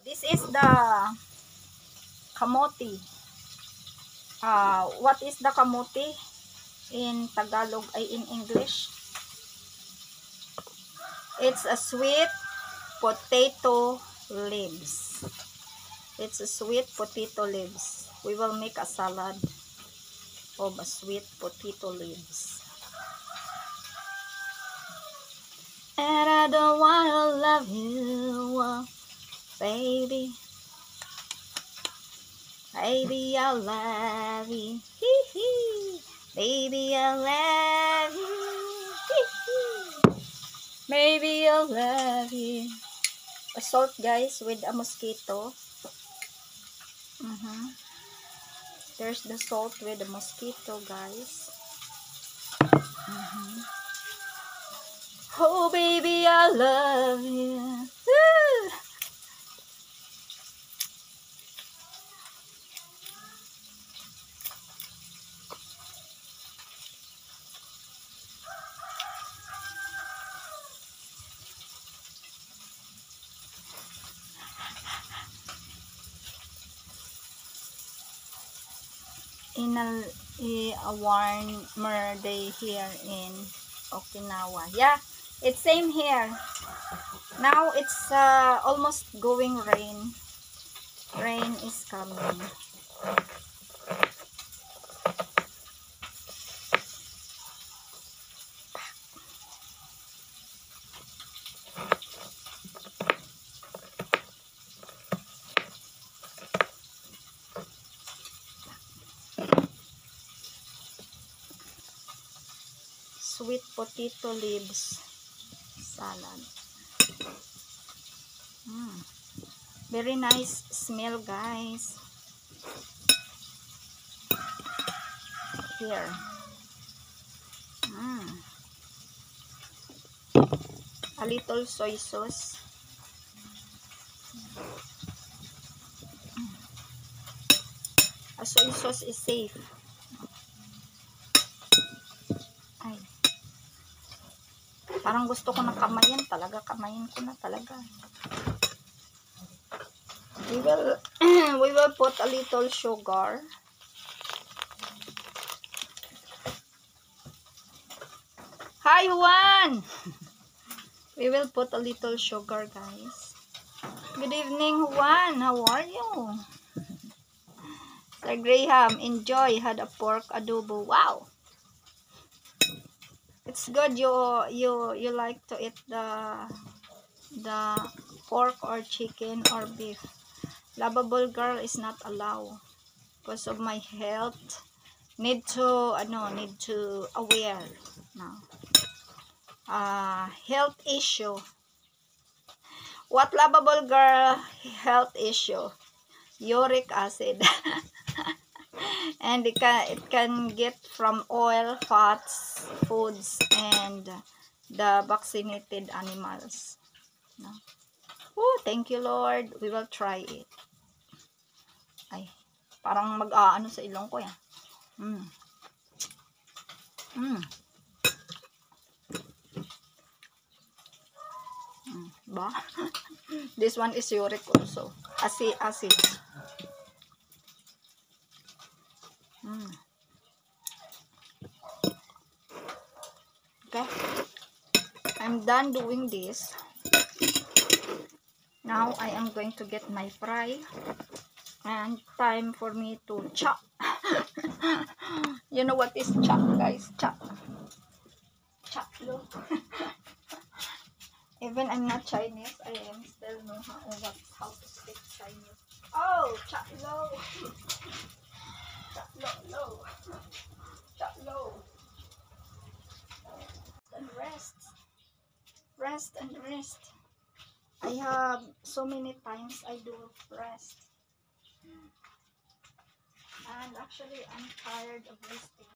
This is the kamote. What is the kamote in Tagalog ay in English? It's a sweet potato leaves. It's a sweet potato leaves. We will make a salad of a sweet potato leaves. And I don't wanna love you, baby. Baby, I love you. Hee hee. Baby, I love you. Hee hee. Baby, I love you. A salt, guys, with a mosquito. There's the salt with the mosquito, guys. Oh, baby, I love you. Woo! In a warmer day here in Okinawa. Yeah, it's same here. Now it's almost going rain. Rain is coming. Sweet potato leaves salad. Very nice smell, guys. Here. A little soy sauce. A soy sauce is safe. Ay. Parang gusto ko na kamayin talaga. Kamayin ko na talaga. We will put a little sugar. Hi, Juan! We will put a little sugar, guys. Good evening, Juan. How are you? Sir Graham, enjoy. Had a pork adobo. Wow! It's good. You like to eat the pork or chicken or beef. Lovable girl is not allowed because of my health. Need to aware now. Health issue. What lovable girl health issue? Uric acid. And it can get from oil, fats, foods, and the vaccinated animals. No? Oh, thank you, Lord. We will try it. Ay, parang mag-aano sa ilong ko yan. Ba? This one is uric also. Acid. Okay. I'm done doing this. Now I am going to get my fry. And time for me to chop. You know what is chop, guys? Chop. Chop, look. Even I'm not Chinese, I am still know how to speak Chinese. Oh, chop low. Chop low. Chop low. And rest. Rest and rest. I have so many times I do rest. And actually, I'm tired of resting.